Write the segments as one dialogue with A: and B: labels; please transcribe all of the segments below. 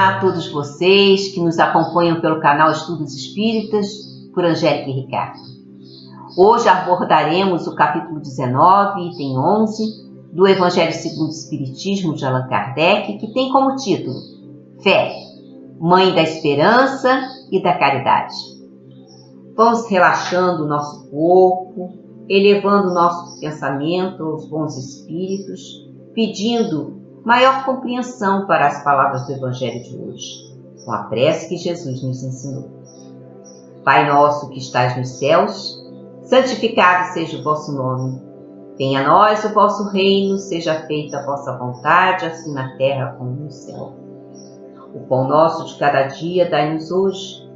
A: Olá a todos vocês que nos acompanham pelo canal Estudos Espíritas por Angélica e Ricardo. Hoje abordaremos o capítulo 19, item 11, do Evangelho segundo o Espiritismo de Allan Kardec, que tem como título Fé, Mãe da Esperança e da Caridade. Vamos relaxando o nosso corpo, elevando o nosso pensamento aos bons espíritos, pedindo maior compreensão para as palavras do Evangelho de hoje, com a prece que Jesus nos ensinou. Pai nosso que estais nos céus, santificado seja o vosso nome. Venha a nós o vosso reino, seja feita a vossa vontade, assim na terra como no céu. O pão nosso de cada dia dai-nos hoje.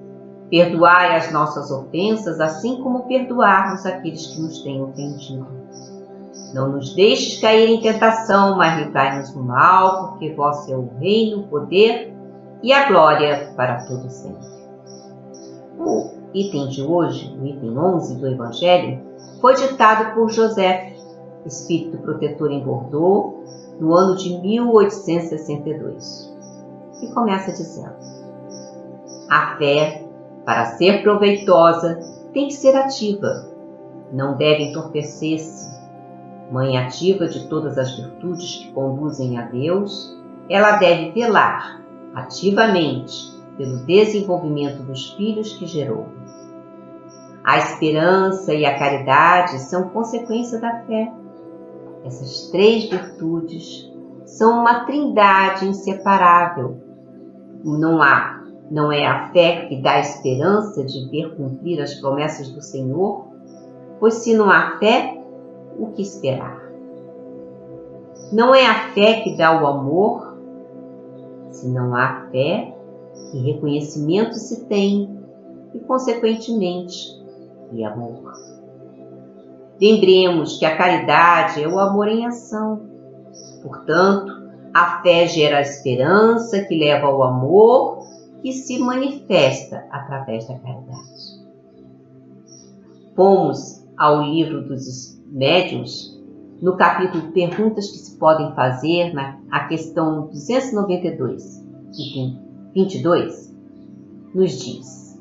A: Perdoai as nossas ofensas, assim como perdoarmos aqueles que nos têm ofendido. Não nos deixes cair em tentação, mas livrai-nos do mal, porque vosso é o reino, o poder e a glória para todo sempre. O item de hoje, o item 11 do Evangelho, foi ditado por Joseph, espírito protetor em Bordeaux, no ano de 1862. E começa dizendo: a fé, para ser proveitosa, tem que ser ativa, não deve entorpecer-se. Mãe ativa de todas as virtudes que conduzem a Deus, ela deve velar ativamente pelo desenvolvimento dos filhos que gerou. A esperança e a caridade são consequência da fé. Essas três virtudes são uma trindade inseparável. Não é a fé que dá a esperança de ver cumprir as promessas do Senhor, pois se não há fé, o que esperar? Não é a fé que dá o amor, se não há fé, que reconhecimento se tem e, consequentemente, que amor. Lembremos que a caridade é o amor em ação. Portanto, a fé gera a esperança que leva ao amor, que se manifesta através da caridade. Fomos ao livro dos Médiuns, no capítulo Perguntas que se podem fazer, a questão 292, item 22, nos diz: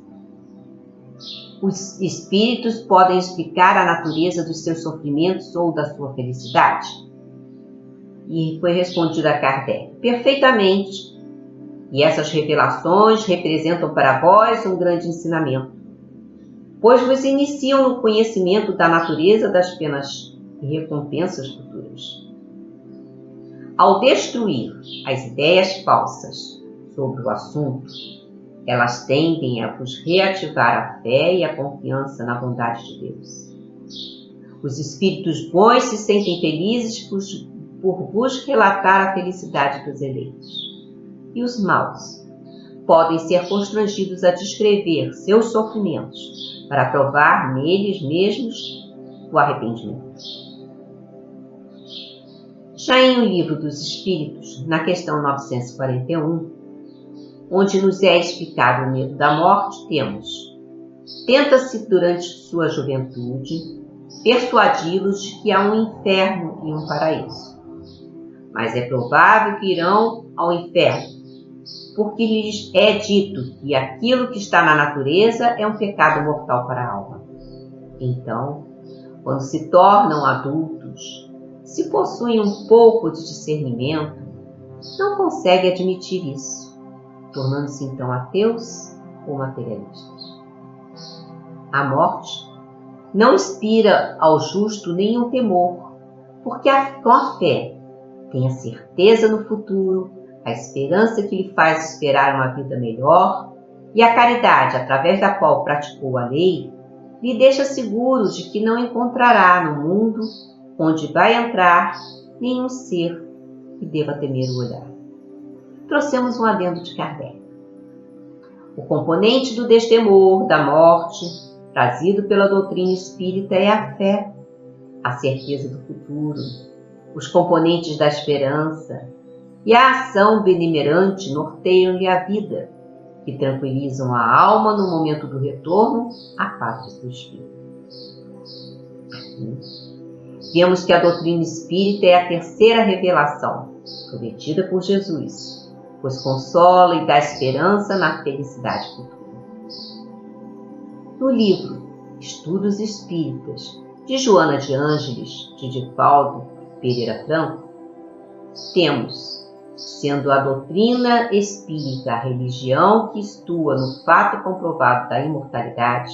A: os espíritos podem explicar a natureza dos seus sofrimentos ou da sua felicidade? E foi respondido a Kardec: perfeitamente. E essas revelações representam para vós um grande ensinamento, pois vos iniciam no conhecimento da natureza das penas e recompensas futuras. Ao destruir as ideias falsas sobre o assunto, elas tendem a vos reativar a fé e a confiança na bondade de Deus. Os espíritos bons se sentem felizes por vos relatar a felicidade dos eleitos. E os maus podem ser constrangidos a descrever seus sofrimentos para provar neles mesmos o arrependimento. Já em O Livro dos Espíritos, na questão 941, onde nos é explicado o medo da morte, temos: tenta-se durante sua juventude persuadi-los de que há um inferno e um paraíso. Mas é provável que irão ao inferno, porque lhes é dito que aquilo que está na natureza é um pecado mortal para a alma. Então, quando se tornam adultos, se possuem um pouco de discernimento, não conseguem admitir isso, tornando-se então ateus ou materialistas. A morte não inspira ao justo nenhum temor, porque com a fé tem a certeza no futuro, a esperança que lhe faz esperar uma vida melhor, e a caridade, através da qual praticou a lei, lhe deixa seguro de que não encontrará no mundo onde vai entrar nenhum ser que deva temer o olhar. Trouxemos um adendo de Kardec. O componente do destemor, da morte, trazido pela doutrina espírita é a fé, a certeza do futuro, os componentes da esperança, e a ação benemerante norteiam-lhe a vida, que tranquilizam a alma no momento do retorno à pátria do espírito. Vemos que a doutrina espírita é a terceira revelação, prometida por Jesus, pois consola e dá esperança na felicidade futura. No livro Estudos Espíritas, de Joana de Ângeles, de Divaldo Pereira Franco, temos, sendo a doutrina espírita a religião que estua no fato comprovado da imortalidade,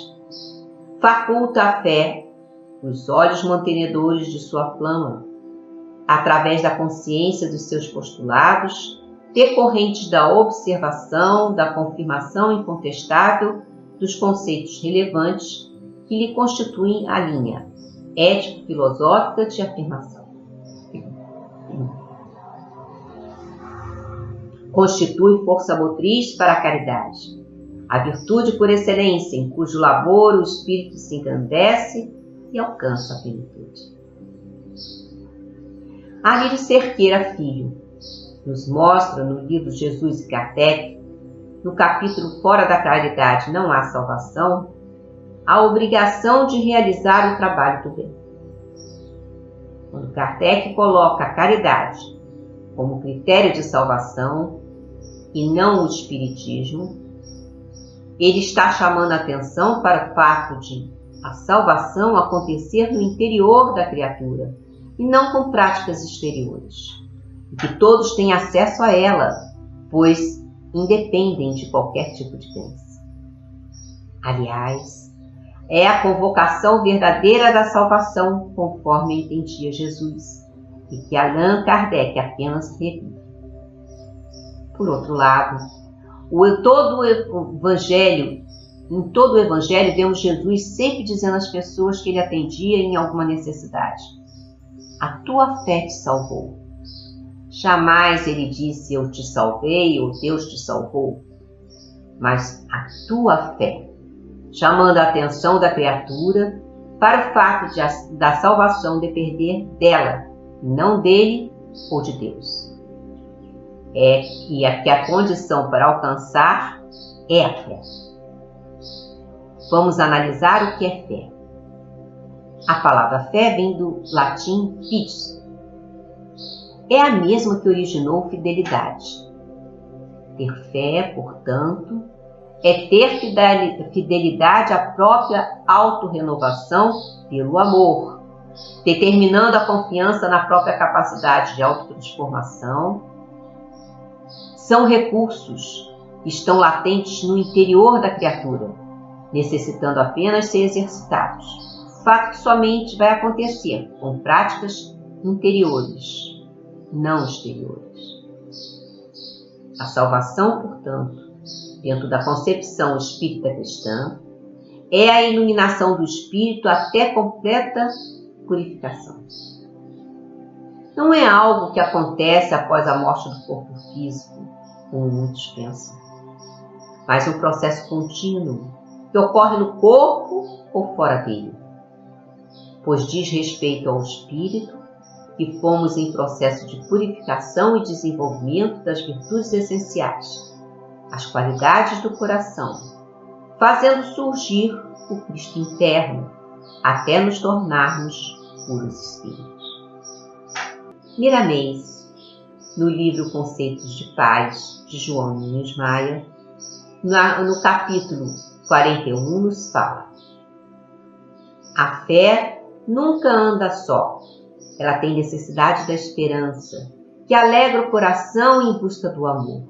A: faculta a fé nos olhos mantenedores de sua flama, através da consciência dos seus postulados, decorrentes da observação, da confirmação incontestável dos conceitos relevantes que lhe constituem a linha ético-filosófica de afirmação. Constitui força motriz para a caridade, a virtude por excelência, em cujo labor o espírito se engrandece e alcança a plenitude. Alírio Cerqueira Filho nos mostra no livro Jesus e Kardec, no capítulo Fora da Caridade não há salvação, a obrigação de realizar o trabalho do bem. Quando Kardec coloca a caridade como critério de salvação e não o espiritismo, ele está chamando a atenção para o fato de a salvação acontecer no interior da criatura e não com práticas exteriores, e que todos têm acesso a ela, pois independem de qualquer tipo de crença. Aliás, é a convocação verdadeira da salvação, conforme entendia Jesus, e que Allan Kardec apenas revive. Por outro lado, em todo o Evangelho vemos Jesus sempre dizendo às pessoas que ele atendia em alguma necessidade: a tua fé te salvou. Jamais ele disse eu te salvei ou Deus te salvou, mas a tua fé, chamando a atenção da criatura para o fato da salvação depender dela, não dele ou de Deus. Que a condição para alcançar é a fé. Vamos analisar o que é fé. A palavra fé vem do latim fides. É a mesma que originou fidelidade. Ter fé, portanto, é ter fidelidade à própria autorrenovação pelo amor, determinando a confiança na própria capacidade de autotransformação. São recursos que estão latentes no interior da criatura, necessitando apenas ser exercitados, fato que somente vai acontecer com práticas interiores, não exteriores. A salvação, portanto, dentro da concepção espírita cristã, é a iluminação do espírito até completa purificação. Não é algo que acontece após a morte do corpo físico, como muitos pensam, mas um processo contínuo que ocorre no corpo ou fora dele, pois diz respeito ao espírito, que fomos em processo de purificação e desenvolvimento das virtudes essenciais, as qualidades do coração, fazendo surgir o Cristo interno, até nos tornarmos puros espíritos. Miramês, no livro Conceitos de Paz, de João Nunes Maia, no capítulo 41, nos fala: a fé nunca anda só. Ela tem necessidade da esperança, que alegra o coração em busca do amor.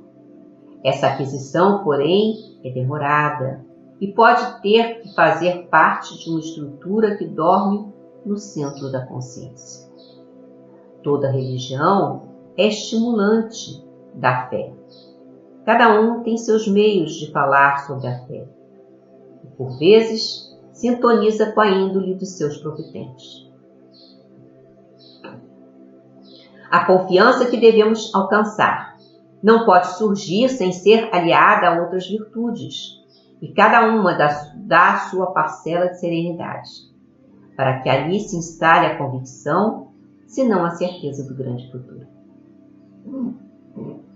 A: Essa aquisição, porém, é demorada e pode ter que fazer parte de uma estrutura que dorme no centro da consciência. Toda religião é estimulante da fé. Cada um tem seus meios de falar sobre a fé e, por vezes, sintoniza com a índole dos seus promitentes. A confiança que devemos alcançar não pode surgir sem ser aliada a outras virtudes, e cada uma dá a sua parcela de serenidade, para que ali se instale a convicção, se não a certeza do grande futuro.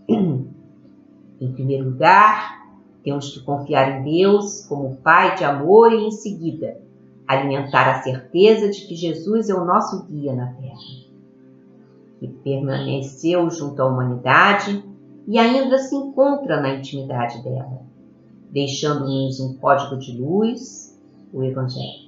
A: Em primeiro lugar, temos que confiar em Deus como Pai de amor e, em seguida, alimentar a certeza de que Jesus é o nosso guia na Terra, que permaneceu junto à humanidade e ainda se encontra na intimidade dela, deixando-nos um código de luz, o Evangelho.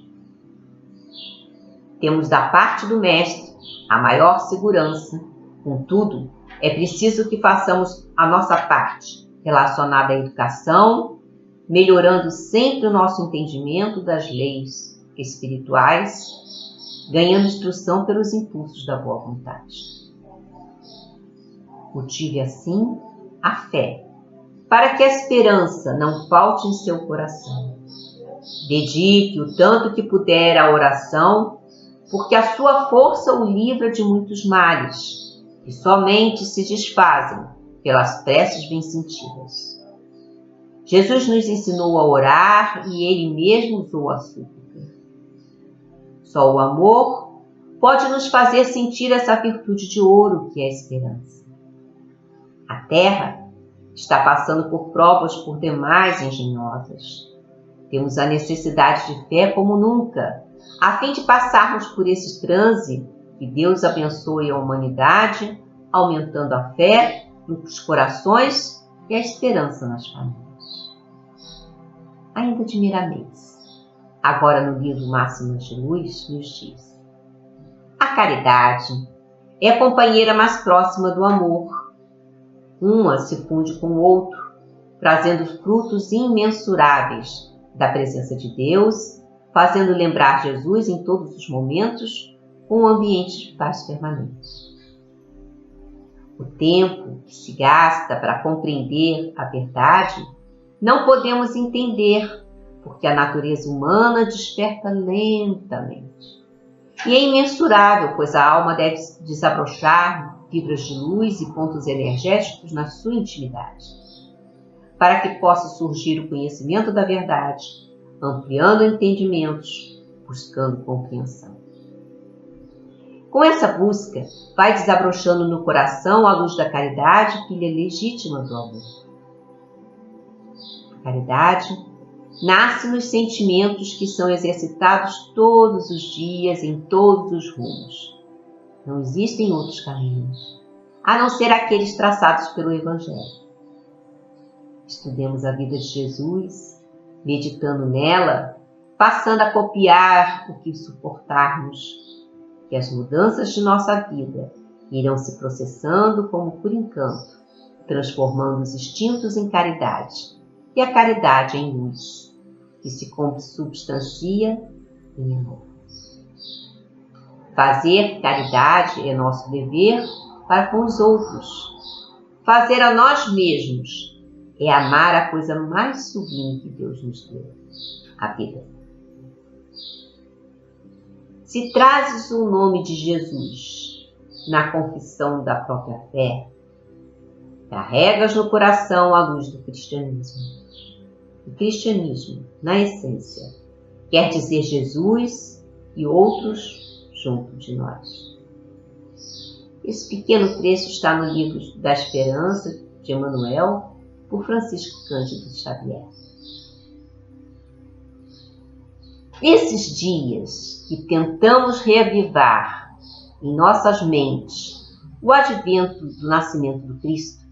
A: Temos da parte do Mestre a maior segurança, contudo, é preciso que façamos a nossa parte, relacionada à educação, melhorando sempre o nosso entendimento das leis espirituais, ganhando instrução pelos impulsos da boa vontade. Cultive assim a fé, para que a esperança não falte em seu coração. Dedique o tanto que puder à oração, porque a sua força o livra de muitos males, que somente se desfazem pelas preces bem sentidas. Jesus nos ensinou a orar e Ele mesmo usou a súplica. Só o amor pode nos fazer sentir essa virtude de ouro que é a esperança. A Terra está passando por provas por demais engenhosas. Temos a necessidade de fé como nunca, a fim de passarmos por esse transe. Que Deus abençoe a humanidade, aumentando a fé nos corações e a esperança nas famílias. Ainda de Miramês, agora no livro Máximas de Luz, nos diz: a caridade é a companheira mais próxima do amor. Uma se funde com o outro, trazendo frutos imensuráveis da presença de Deus, fazendo lembrar Jesus em todos os momentos, com um ambiente de paz permanente. O tempo que se gasta para compreender a verdade não podemos entender, porque a natureza humana desperta lentamente. E é imensurável, pois a alma deve desabrochar fibras de luz e pontos energéticos na sua intimidade, para que possa surgir o conhecimento da verdade, ampliando entendimentos, buscando compreensão. Com essa busca, vai desabrochando no coração a luz da caridade, filha legítima do amor. A caridade nasce nos sentimentos que são exercitados todos os dias em todos os rumos. Não existem outros caminhos, a não ser aqueles traçados pelo Evangelho. Estudemos a vida de Jesus, meditando nela, passando a copiar o que suportarmos, que as mudanças de nossa vida irão se processando como por encanto, transformando os instintos em caridade e a caridade em luz, que se consubstancia em amor. Fazer caridade é nosso dever para com os outros. Fazer a nós mesmos é amar a coisa mais sublime que Deus nos deu, a vida. Se trazes o nome de Jesus na confissão da própria fé, carregas no coração a luz do cristianismo. O cristianismo, na essência, quer dizer Jesus e outros junto de nós. Esse pequeno trecho está no livro da Esperança, de Emmanuel, por Francisco Cândido Xavier. Esses dias que tentamos reavivar em nossas mentes o advento do nascimento do Cristo,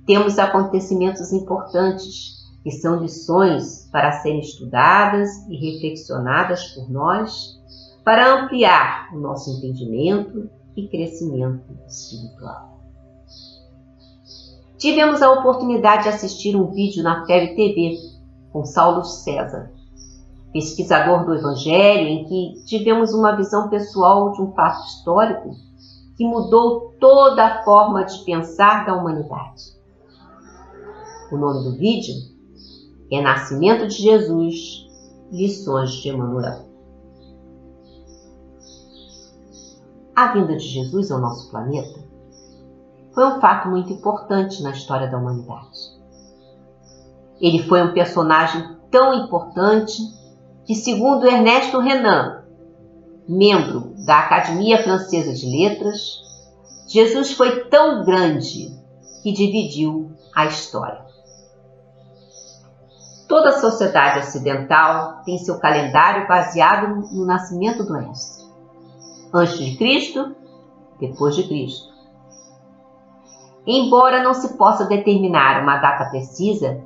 A: temos acontecimentos importantes que são lições para serem estudadas e reflexionadas por nós para ampliar o nosso entendimento e crescimento espiritual. Tivemos a oportunidade de assistir um vídeo na FEB TV com Saulo César, pesquisador do Evangelho, em que tivemos uma visão pessoal de um fato histórico que mudou toda a forma de pensar da humanidade. O nome do vídeo é Nascimento de Jesus, Lições de Emmanuel. A vinda de Jesus ao nosso planeta foi um fato muito importante na história da humanidade. Ele foi um personagem tão importante que, segundo Ernesto Renan, membro da Academia Francesa de Letras, Jesus foi tão grande que dividiu a história. Toda a sociedade ocidental tem seu calendário baseado no nascimento do Mestre. Antes de Cristo, depois de Cristo. embora não se possa determinar uma data precisa,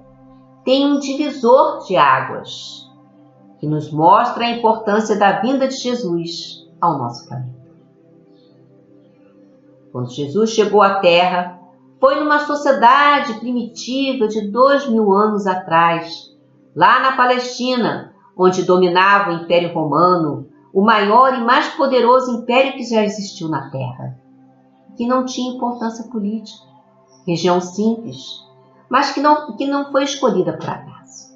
A: tem um divisor de águas que nos mostra a importância da vinda de Jesus ao nosso planeta. Quando Jesus chegou à Terra, foi numa sociedade primitiva de 2000 anos atrás, lá na Palestina, onde dominava o Império Romano, o maior e mais poderoso império que já existiu na Terra, que não tinha importância política, região simples, mas que não foi escolhida por acaso.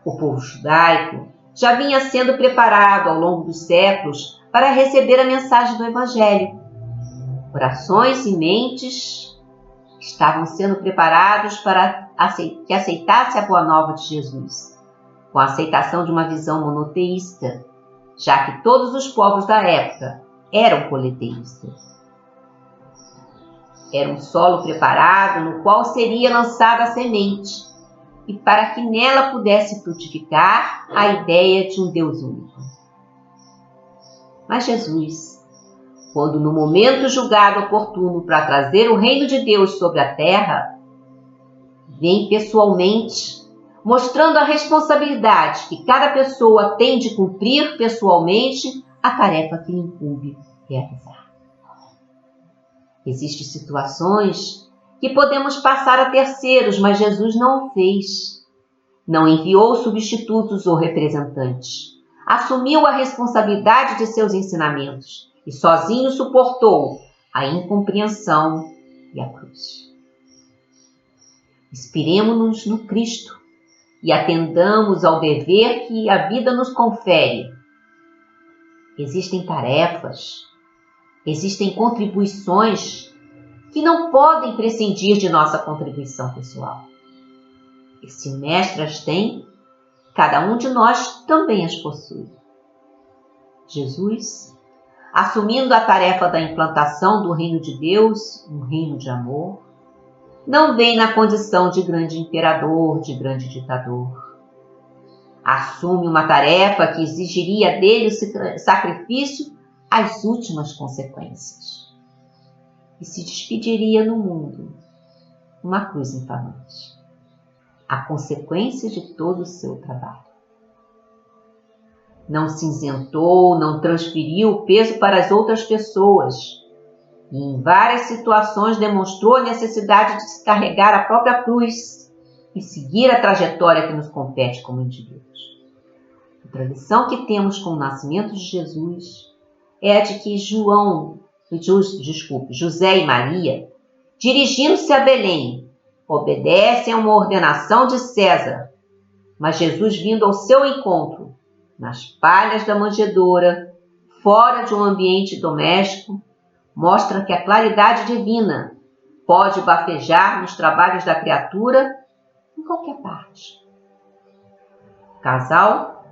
A: O povo judaico já vinha sendo preparado ao longo dos séculos para receber a mensagem do Evangelho. Corações e mentes estavam sendo preparados para que aceitasse a boa nova de Jesus, com a aceitação de uma visão monoteísta, já que todos os povos da época eram politeístas. Era um solo preparado no qual seria lançada a semente, e para que nela pudesse frutificar a ideia de um Deus único. Mas Jesus, quando no momento julgado oportuno para trazer o reino de Deus sobre a terra, vem pessoalmente, mostrando a responsabilidade que cada pessoa tem de cumprir pessoalmente a tarefa que lhe incumbe realizar. Existem situações que podemos passar a terceiros, mas Jesus não o fez. Não enviou substitutos ou representantes. Assumiu a responsabilidade de seus ensinamentos e sozinho suportou a incompreensão e a cruz. Inspiremo-nos no Cristo e atendamos ao dever que a vida nos confere. Existem tarefas, existem contribuições que não podem prescindir de nossa contribuição pessoal. E se o Mestre as tem, cada um de nós também as possui. Jesus, assumindo a tarefa da implantação do reino de Deus, um reino de amor, não vem na condição de grande imperador, de grande ditador. Assume uma tarefa que exigiria dele o sacrifício às últimas consequências. E se despediria no mundo uma cruz infamante, a consequência de todo o seu trabalho. Não se isentou, não transferiu o peso para as outras pessoas, e em várias situações demonstrou a necessidade de se carregar a própria cruz e seguir a trajetória que nos compete como indivíduos. A tradição que temos com o nascimento de Jesus é a de que José e Maria, dirigindo-se a Belém, obedecem a uma ordenação de César, mas Jesus, vindo ao seu encontro, nas palhas da manjedoura, fora de um ambiente doméstico, mostra que a claridade divina pode bafejar nos trabalhos da criatura em qualquer parte. O casal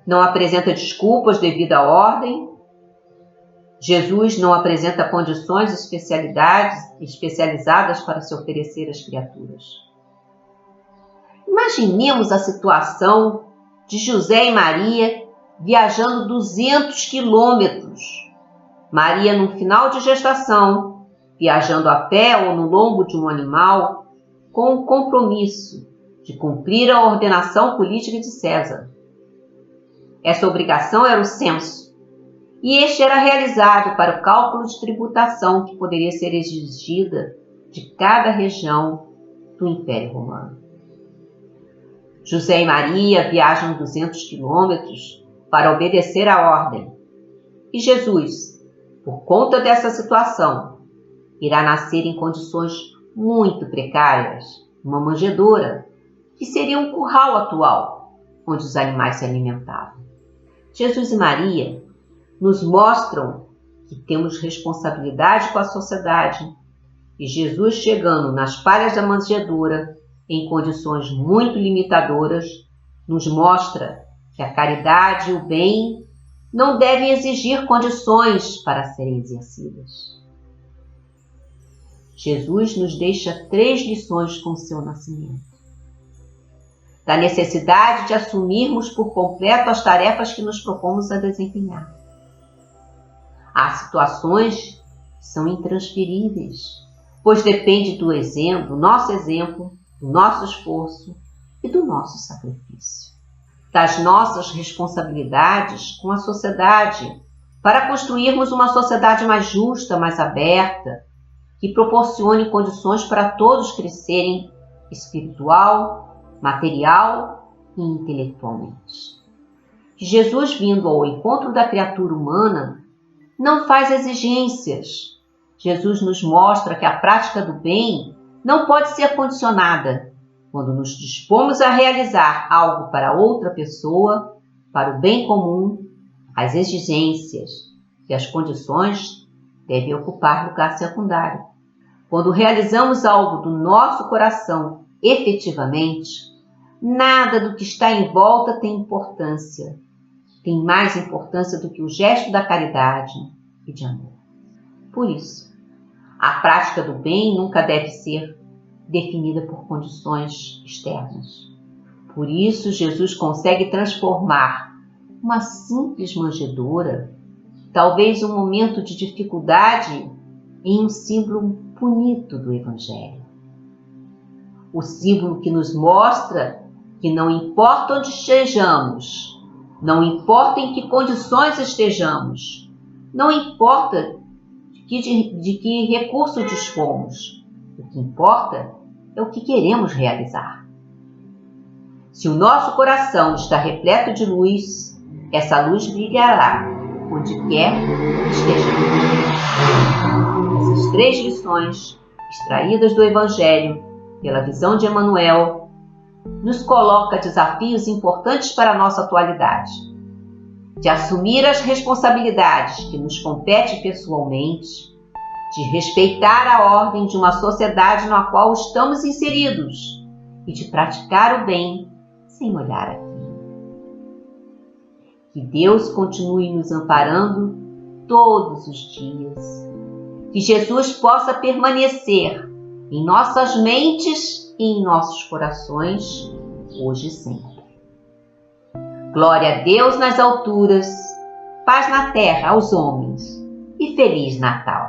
A: não apresenta desculpas devido à ordem. Jesus não apresenta condições especializadas para se oferecer às criaturas. Imaginemos a situação de José e Maria viajando 200 quilômetros. Maria no final de gestação, viajando a pé ou no lombo de um animal, com o compromisso de cumprir a ordenação política de César. Essa obrigação era o censo, e este era realizado para o cálculo de tributação que poderia ser exigida de cada região do Império Romano. José e Maria viajam 200 quilômetros para obedecer à ordem. E Jesus, por conta dessa situação, irá nascer em condições muito precárias, uma manjedoura, que seria um curral atual, onde os animais se alimentavam. Jesus e Maria nos mostram que temos responsabilidade com a sociedade, e Jesus, chegando nas palhas da manjedoura, em condições muito limitadoras, nos mostra que a caridade e o bem não devem exigir condições para serem exercidas. Jesus nos deixa 3 lições com seu nascimento. Da necessidade de assumirmos por completo as tarefas que nos propomos a desempenhar. Há situações que são intransferíveis, pois depende do exemplo, nosso exemplo, do nosso esforço e do nosso sacrifício, das nossas responsabilidades com a sociedade, para construirmos uma sociedade mais justa, mais aberta, que proporcione condições para todos crescerem espiritual, material e intelectualmente. Jesus, vindo ao encontro da criatura humana, não faz exigências. Jesus nos mostra que a prática do bem não pode ser condicionada. Quando nos dispomos a realizar algo para outra pessoa, para o bem comum, as exigências e as condições devem ocupar lugar secundário. Quando realizamos algo do nosso coração efetivamente, nada do que está em volta tem importância. Tem mais importância do que o gesto da caridade e de amor. Por isso, a prática do bem nunca deve ser definida por condições externas. Por isso, Jesus consegue transformar uma simples manjedoura, talvez um momento de dificuldade, em um símbolo bonito do Evangelho. O símbolo que nos mostra que não importa onde estejamos, não importa em que condições estejamos, não importa de que recurso dispomos, o que importa é o que queremos realizar. Se o nosso coração está repleto de luz, essa luz brilhará onde quer que estejamos. Essas 3 lições, extraídas do Evangelho pela visão de Emmanuel, nos coloca desafios importantes para a nossa atualidade, de assumir as responsabilidades que nos competem pessoalmente, de respeitar a ordem de uma sociedade na qual estamos inseridos e de praticar o bem sem olhar aqui. Que Deus continue nos amparando todos os dias. Que Jesus possa permanecer em nossas mentes e em nossos corações, hoje e sempre. Glória a Deus nas alturas, paz na terra aos homens e Feliz Natal!